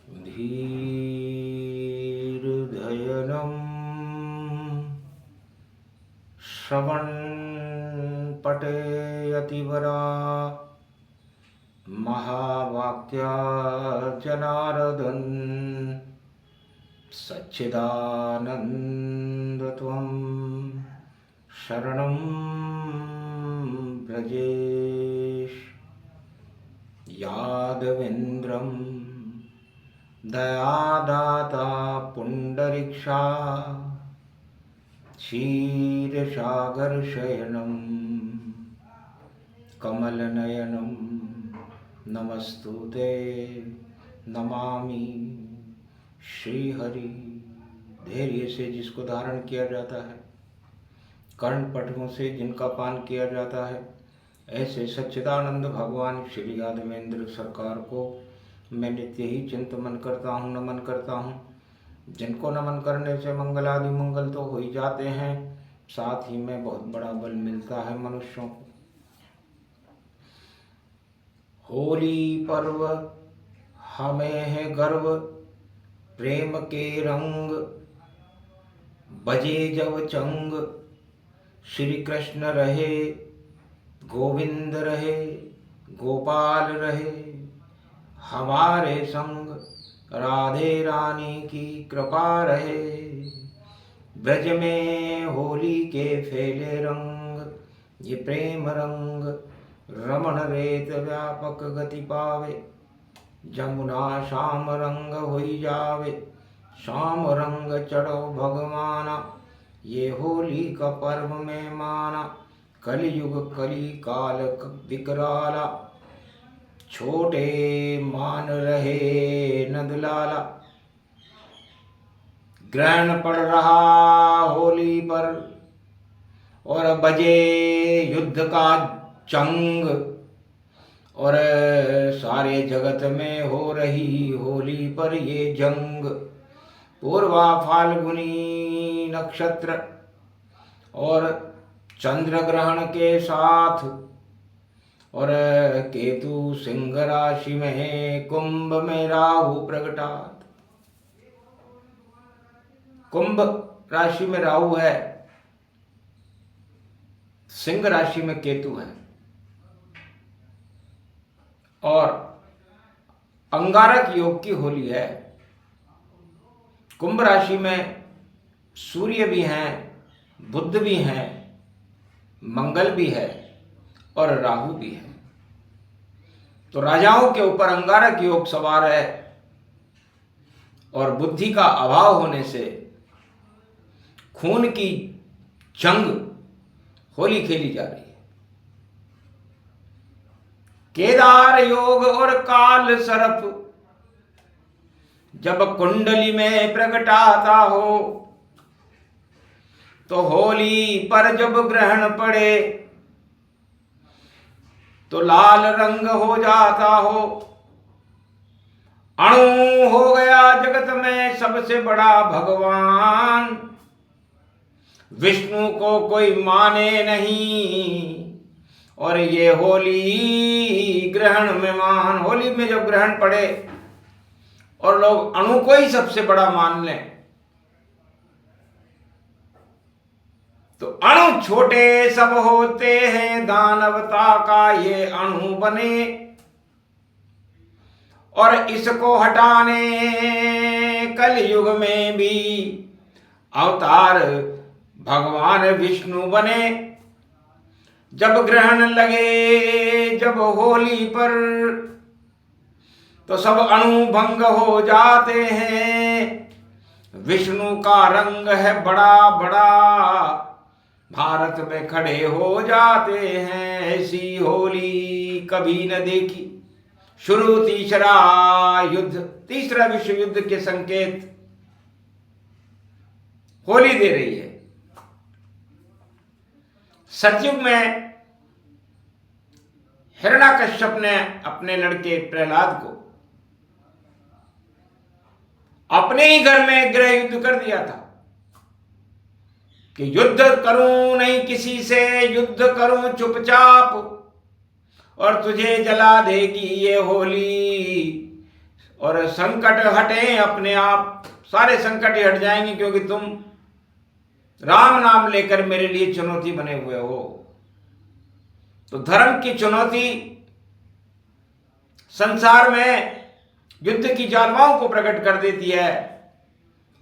धीर्धयनं श्रवणपठेयतिवरा महावाक्या जनार्दन सच्चिदानन्दत्वं शरणं व्रजेश। यादवेन्द्रं दयादाता पुण्डरीक्षा क्षीरसागरशयनं कमलनयनं नमस्तुते नमामि श्रीहरि। धैर्य से जिसको धारण किया जाता है, कर्णपटकों से जिनका पान किया जाता है, ऐसे सच्चिदानंद भगवान श्री यादवेंद्र सरकार को मैं नित्य ही चिंतन करता हूँ, नमन करता हूँ। जिनको नमन करने से मंगल आदि मंगल तो हो ही जाते हैं, साथ ही में बहुत बड़ा बल मिलता है मनुष्यों को। होली पर्व हमें है गर्व, प्रेम के रंग बजे जब चंग। श्री कृष्ण रहे, गोविंद रहे, गोपाल रहे हमारे संग। राधे रानी की कृपा रहे, ब्रज में होली के फैले रंग। ये प्रेम रंग रमण रेत व्यापक गति पावे। जमुना श्याम रंग होई जावे, श्याम रंग चढ़ो भगवाना। ये होली का पर्व में माना, कलयुग कली काल विकराला। छोटे मान रहे नंदलाला, ग्रहण पड़ रहा होली पर और बजे युद्ध का चंग। और सारे जगत में हो रही होली पर ये जंग। पूर्वा फाल्गुनी नक्षत्र और चंद्र ग्रहण के साथ, और केतु सिंह राशि में है, कुंभ में राहु प्रगटात। कुंभ राशि में राहु है, सिंह राशि में केतु है। और अंगारक योग की होली है। कुंभ राशि में सूर्य भी हैं, बुध भी हैं, मंगल भी है और राहु भी है। तो राजाओं के ऊपर अंगारक योग सवार है और बुद्धि का अभाव होने से खून की जंग होली खेली जा रही है। केदार योग और काल सर्प जब कुंडली में प्रगटाता हो, तो होली पर जब ग्रहण पड़े तो लाल रंग हो जाता हो। अणु हो गया जगत में सबसे बड़ा भगवान, विष्णु को कोई माने नहीं। और ये होली ग्रहण में मान, होली में जब ग्रहण पड़े और लोग अणु को ही सबसे बड़ा मान लें, तो अणु छोटे सब होते हैं, दानवता का ये अणु बने। और इसको हटाने कलयुग में भी अवतार भगवान विष्णु बने। जब ग्रहण लगे जब होली पर, तो सब अणु भंग हो जाते हैं। विष्णु का रंग है बड़ा बड़ा, भारत में खड़े हो जाते हैं। ऐसी होली कभी न देखी। शुरू तीसरा युद्ध, तीसरा विश्व युद्ध के संकेत होली दे रही है। सतयुग में हिरण्याकश्यप ने अपने लड़के प्रहलाद को अपने ही घर में गृह युद्ध कर दिया था कि युद्ध करूं नहीं किसी से, युद्ध करूं चुपचाप और तुझे जला देगी ये होली। और संकट हटे अपने आप, सारे संकट हट जाएंगे, क्योंकि तुम राम नाम लेकर मेरे लिए चुनौती बने हुए हो। तो धर्म की चुनौती संसार में युद्ध की ज्वालाओं को प्रकट कर देती है।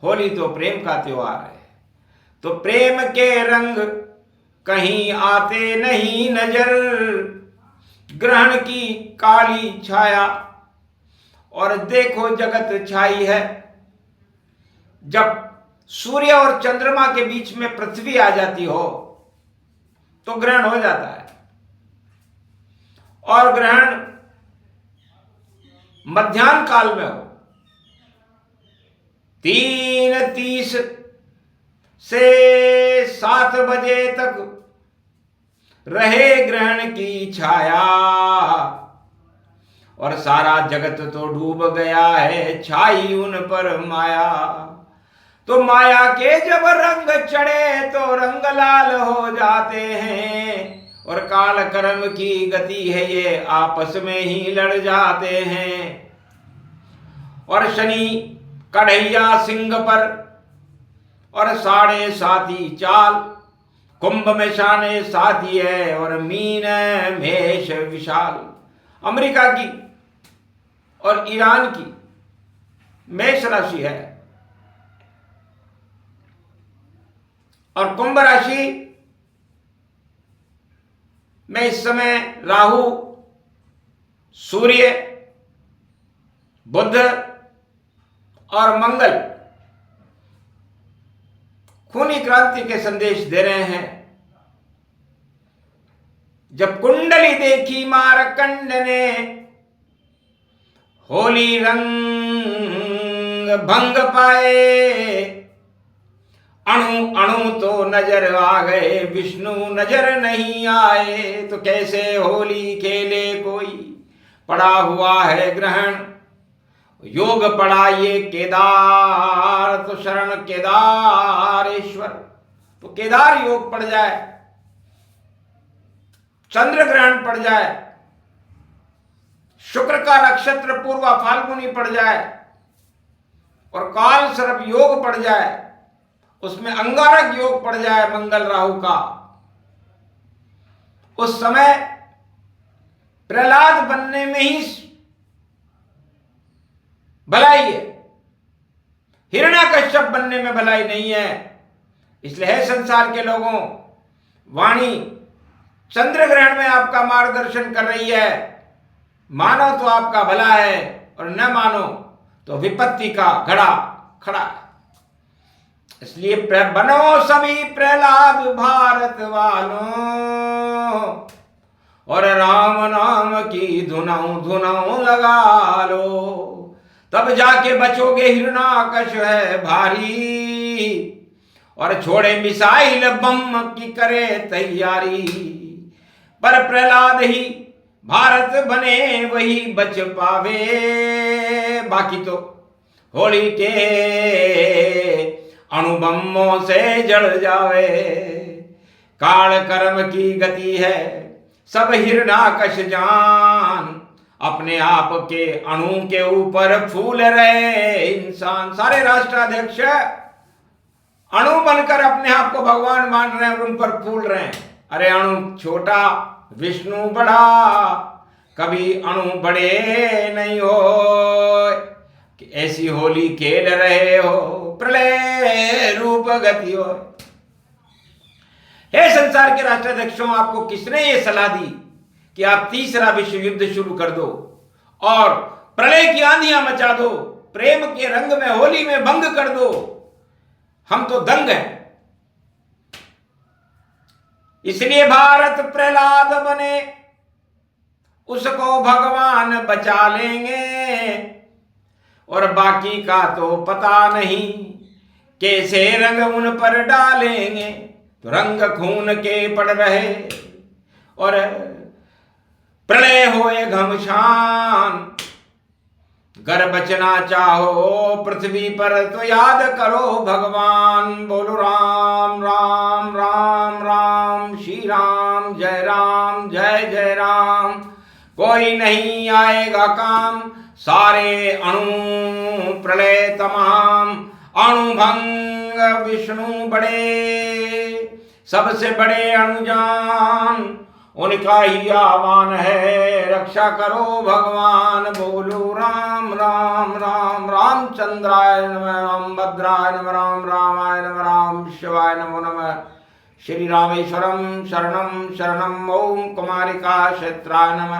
होली तो प्रेम का त्योहार है, तो प्रेम के रंग कहीं आते नहीं नजर, ग्रहण की काली छाया और देखो जगत छाई है। जब सूर्य और चंद्रमा के बीच में पृथ्वी आ जाती हो तो ग्रहण हो जाता है, और ग्रहण मध्याह्न काल में हो, 3:30 से 7 बजे तक रहे ग्रहण की छाया, और सारा जगत तो डूब गया है, छाई उन पर माया। तो माया के जब रंग चढ़े तो रंग लाल हो जाते हैं, और काल कर्म की गति है ये आपस में ही लड़ जाते हैं। और शनि कढ़ैया सिंह पर और 7.5 चाल, कुंभ में शाने साथी है और मीन मेष विशाल। अमेरिका की और ईरान की मेष राशि है, और कुंभ राशि में इस समय राहु, सूर्य, बुध और मंगल खूनी क्रांति के संदेश दे रहे हैं। जब कुंडली देखी मारकंड ने, होली रंग भंग पाए, अणु अणु तो नजर आ गए, विष्णु नजर नहीं आए। तो कैसे होली खेले कोई, पड़ा हुआ है ग्रहण, योग पड़ा ये केदार, तो शरण केदारेश्वर। तो केदार योग पड़ जाए, चंद्र ग्रहण पड़ जाए, शुक्र का नक्षत्र पूर्वा फाल्गुनी पड़ जाए, और काल सर्प योग पड़ जाए, उसमें अंगारक योग पड़ जाए मंगल राहु का, उस समय प्रहलाद बनने में ही भलाई है, हिरण्यकश्यप बनने में भलाई नहीं है। इसलिए है संसार के लोगों, वाणी चंद्र ग्रहण में आपका मार्गदर्शन कर रही है। मानो तो आपका भला है, और न मानो तो विपत्ति का घड़ा खड़ा है। इसलिए बनो सभी प्रहलाद भारत वालों, और राम नाम की धुनाओं धुनाओं लगा लो, तब जाके बचोगे हिरण्यकश है भारी, और छोड़े मिसाइल बम की करे तैयारी। पर प्रहलाद ही भारत बने वही बच पावे, बाकी तो होली के अणुबम्मों से जड़ जावे। काल कर्म की गति है सब हिरण्यकश जान, अपने आप के अणु के ऊपर फूल रहे इंसान। सारे राष्ट्राध्यक्ष अणु बनकर अपने आप को भगवान मान रहे हैं और उन पर फूल रहे हैं। अरे अणु छोटा विष्णु बड़ा, कभी अणु बड़े नहीं हो, कि ऐसी होली खेल रहे हो, प्रलय रूप गति हो। हे संसार के राष्ट्राध्यक्षों, आपको किसने ये सलाह दी कि आप तीसरा विश्व युद्ध शुरू कर दो और प्रलय की आंधियां मचा दो, प्रेम के रंग में होली में भंग कर दो? हम तो दंग हैं। इसलिए भारत प्रहलाद बने, उसको भगवान बचा लेंगे, और बाकी का तो पता नहीं कैसे रंग उन पर डालेंगे। तो रंग खून के पड़ रहे और प्रलय होए घमशान। गर बचना चाहो पृथ्वी पर तो याद करो भगवान। बोलो राम राम राम राम, श्री राम जय जय राम। कोई नहीं आएगा काम, सारे अणु प्रलय तमाम, अणुभंग विष्णु बड़े, सबसे बड़े अणुजान उनका ही आह्वान है। रक्षा करो भगवान, बोलो राम राम राम। रामचंद्राय नमः, राम भद्राय नमः, राम रामाय नमः, राम शिवाय नमो नमः। श्री रामेश्वरम शरणम शरणम। ओम कुमारिका क्षेत्राय नमः,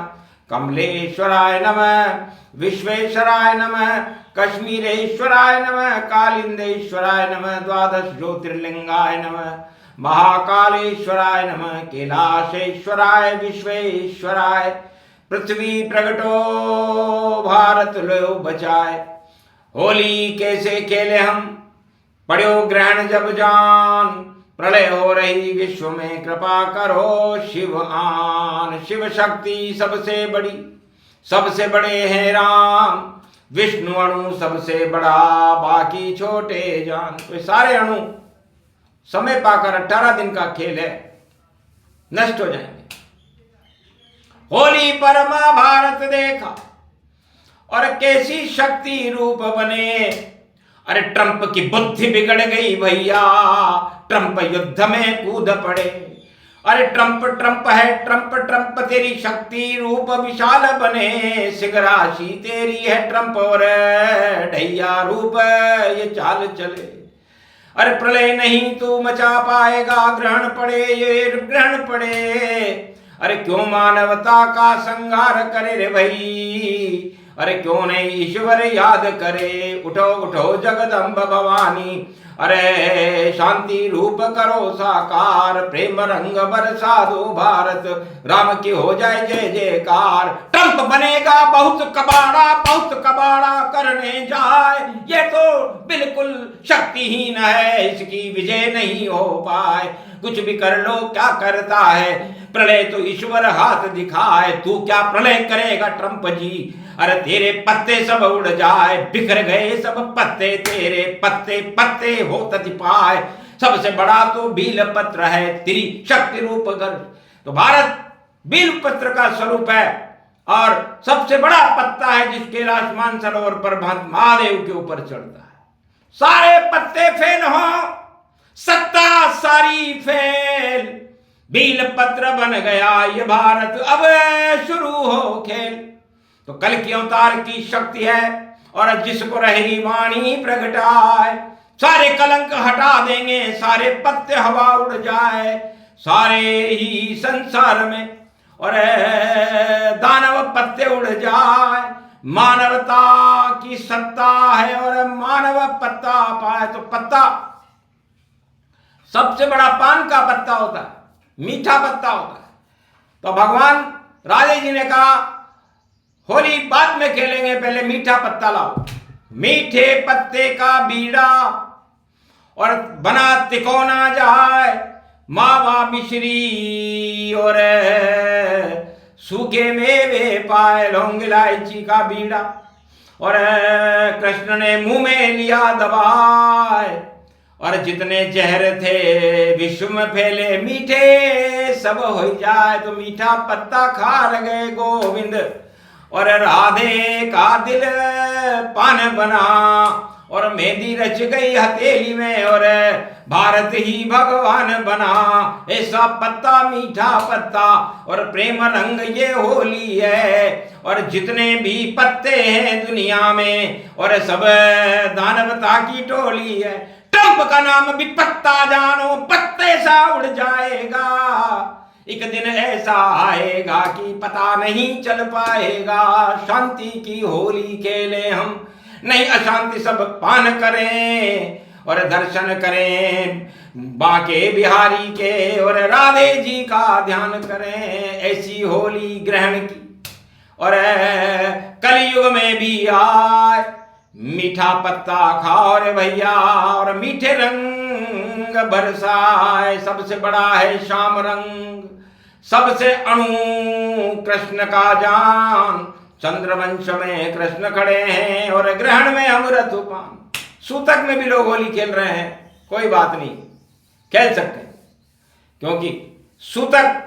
कमलेश्वराय नमः, विश्वेश्वराय नमः, कश्मीरेश्वराय नमः, कालिंदेश्वराय नमः, द्वादश ज्योतिर्लिंगाय नमः, महाकालेश्वराय नमः, कैलाशेश्वराय विश्वेश्वराय। पृथ्वी प्रगटो भारत लो बचाए। होली कैसे खेले हम, पढ़ो ग्रहण जब जान। प्रलय हो रही विश्व में, कृपा करो शिव आन। शिव शक्ति सबसे बड़ी, सबसे बड़े हैं राम। विष्णु अणु सबसे बड़ा, बाकी छोटे जान। तो सारे अणु समय पाकर 18 दिन का खेल है, नष्ट हो जाएंगे। होली पर महाभारत देखा और कैसी शक्ति रूप बने। अरे ट्रंप की बुद्धि बिगड़ गई भैया, ट्रंप युद्ध में कूद पड़े। अरे ट्रंप ट्रंप है, ट्रंप ट्रंप तेरी शक्ति रूप विशाल बने। सिगराशी तेरी है ट्रंप और ढैया रूप ये चाल चले। अरे प्रलय नहीं तू मचा पाएगा, ग्रहण पड़े ये ग्रहण पड़े। अरे क्यों मानवता का संहार करे रे भाई, अरे क्यों नहीं ईश्वर याद करे। उठो उठो जगदम्ब भवानी, अरे शांति रूप करो साकार। प्रेम रंग बरसा दो भारत, राम की हो जाए जय जयकार। ट्रंप बनेगा बहुत कबाड़ा, बहुत कबाड़ा करने जाए। ये तो बिल्कुल शक्तिहीन है, इसकी विजय नहीं हो पाए। कुछ भी कर लो क्या करता है, प्रलय तो ईश्वर हाथ दिखाए। तू क्या प्रलय करेगा ट्रंप जी, अरे तेरे पत्ते सब उड़ जाए। बिखर गए सब पत्ते तेरे, पत्ते पत्ते हो तति पाए। सबसे बड़ा तो बील पत्र है, तेरी शक्ति रूप घर। तो भारत बील पत्र का स्वरूप है और सबसे बड़ा पत्ता है जिसके आसमान सरोवर पर महादेव के ऊपर चढ़ता है। सारे पत्ते फेल हो, सत्ता सारी फेल। बील पत्र बन गया ये भारत, अब शुरू हो खेल। तो कल की अवतार की शक्ति है और जिसको रही वाणी प्रगटाए। सारे कलंक हटा देंगे, सारे पत्ते हवा उड़ जाए। सारे ही संसार में और दानव पत्ते उड़ जाए। मानवता की सत्ता है और मानव पत्ता पाए। तो पत्ता सबसे बड़ा पान का पत्ता होता है, मीठा पत्ता होता है। तो भगवान राधे जी ने कहा होली बाद में खेलेंगे, पहले मीठा पत्ता लाओ। मीठे पत्ते का बीड़ा और बना तिकोना जाए। मावा मिश्री और सूखे मेवे पाए। लौंग इलायची का बीड़ा और कृष्ण ने मुंह में लिया दबाए। और जितने जहर थे विश्व में फैले, मीठे सब हो जाए। तो मीठा पत्ता खा गए गोविंद और राधे का दिल पान बना। और मेहंदी रच गई हथेली में और भारत ही भगवान बना। ऐसा पत्ता मीठा पत्ता और प्रेम रंग ये होली है। और जितने भी पत्ते हैं दुनिया में और सब दानवता की टोली है। ट्रंप का नाम भी पत्ता जानो, पत्ते सा उड़ जाएगा। एक दिन ऐसा आएगा कि पता नहीं चल पाएगा। शांति की होली खेले हम, नहीं अशांति सब पान करें और दर्शन करें बांके बिहारी के और राधे जी का ध्यान करें। ऐसी होली ग्रहण की और कलयुग में भी आए। मीठा पत्ता खाओ रे भैया और मीठे रंग बरसाए। सबसे बड़ा है श्याम रंग, सबसे अणु कृष्ण का जान। चंद्रवंश में कृष्ण खड़े हैं और ग्रहण में अमृत पान। सूतक में भी लोग होली खेल रहे हैं, कोई बात नहीं, खेल सकते हैं। क्योंकि सूतक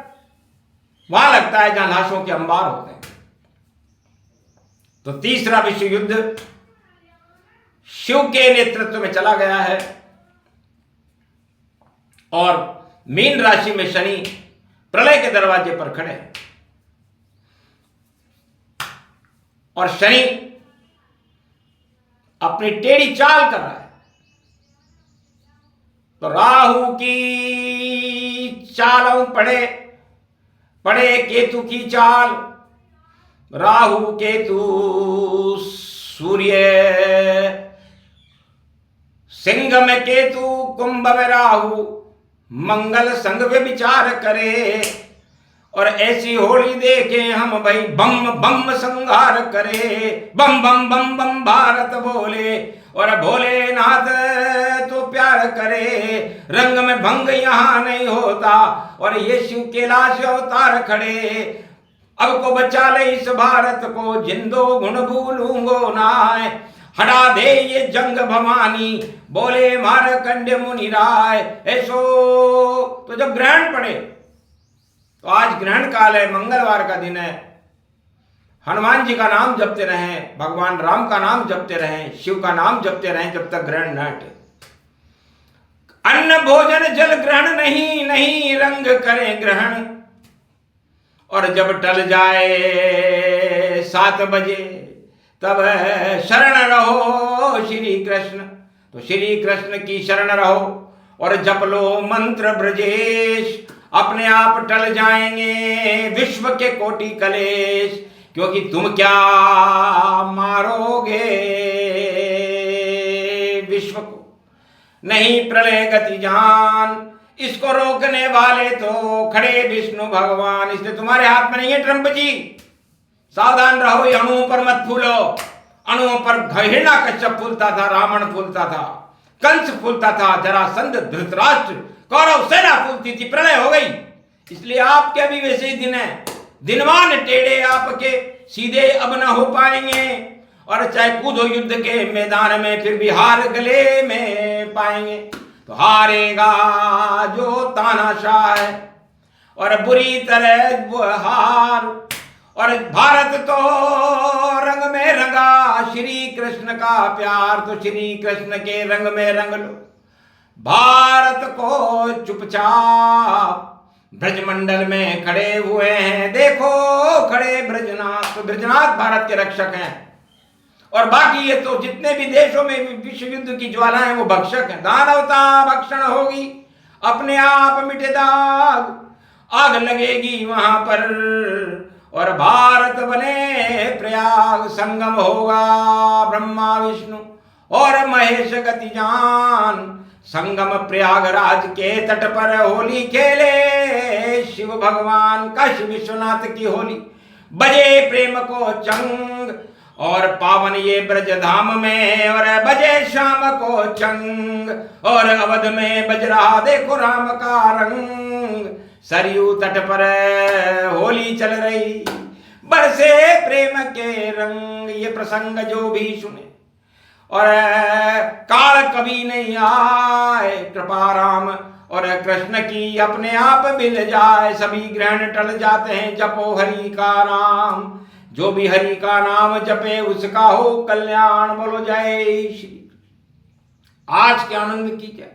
वहां लगता है जहां लाशों के अंबार होते हैं। तो तीसरा विश्व युद्ध शिव के नेतृत्व में चला गया है और मीन राशि में शनि प्रलय के दरवाजे पर खड़े हैं और शनि अपनी टेढ़ी चाल कर रहा है। तो राहु की चालों पड़े केतु की चाल। राहु केतु सूर्य सिंह में केतु, कुंभ में राहु, मंगल संग विचार करे और ऐसी होली देखे हम भाई बम बम संहार करे। बम बम बम बम भारत बोले और भोलेनाथ तो प्यार करे। रंग में भंग यहाँ नहीं होता और ये शिव कैलाश अवतार खड़े। अब को बचा ले इस भारत को, जिंदो गुण भूलूंगो नाय। हटा दे ये जंग भवानी, बोले मारकंडे मुनि राय। ऐसो तो जब ग्रहण पड़े, तो आज ग्रहण काल है, मंगलवार का दिन है। हनुमान जी का नाम जपते रहें, भगवान राम का नाम जपते रहें, शिव का नाम जपते रहें जब तक ग्रहण न हटे। अन्न भोजन जल ग्रहण नहीं रंग करें ग्रहण। और जब टल जाए 7 बजे तब शरण रहो श्री कृष्ण। तो श्री कृष्ण की शरण रहो और जप लो मंत्र ब्रजेश। अपने आप टल जाएंगे विश्व के कोटि कलेश, क्योंकि तुम क्या मारोगे विश्व को, नहीं प्रलय गति जान। इसको रोकने वाले तो खड़े विष्णु भगवान, इसलिए तुम्हारे हाथ में नहीं है ट्रंप जी। सावधान रहो, ये अणुओं पर मत फूलो। अणुओं पर हिरण्यकश्यप फूलता था, रावण फूलता था, कंस फूलता था, जरासंध, धृतराष्ट्र, कौरव सेना फूलती थी, प्रलय हो गई। इसलिए आपके अभी वैसे ही दिन है, दिनवान टेढ़े आपके, सीधे अब न हो पाएंगे। और चाहे कूदो युद्ध के मैदान में, फिर भी हार गले में पाएंगे। तो हारेगा जो तानाशाह है और बुरी तरह हार। और भारत तो रंग में रंगा श्री कृष्ण का प्यार, तो श्री कृष्ण के रंग में रंग लो भारत को। चुपचाप ब्रजमंडल में खड़े हुए हैं, देखो खड़े ब्रजनाथ। तो ब्रजनाथ भारत के रक्षक हैं और बाकी ये तो जितने भी देशों में विश्व युद्ध की ज्वालाएं वो भक्षक हैं। दानवता भक्षण होगी, अपने आप मिटे दाग, आग लगेगी वहां पर और भारत बने प्रयाग। संगम होगा ब्रह्मा विष्णु और महेश गति जान। संगम प्रयागराज के तट पर होली खेले शिव भगवान, काशी विश्वनाथ की होली। बजे प्रेम को चंग और पावन ये ब्रज धाम में, और बजे शाम को चंग और अवध में बज रहा देखो राम का रंग। सरयू तट पर होली चल रही, बरसे प्रेम के रंग। ये प्रसंग जो भी सुने और काल कभी नहीं आए, कृपा राम और कृष्ण की अपने आप मिल जाए। सभी ग्रहण टल जाते हैं, जपो हरि का नाम। जो भी हरि का नाम जपे उसका हो कल्याण। बोलो जय श्री। आज के आनंद की जय।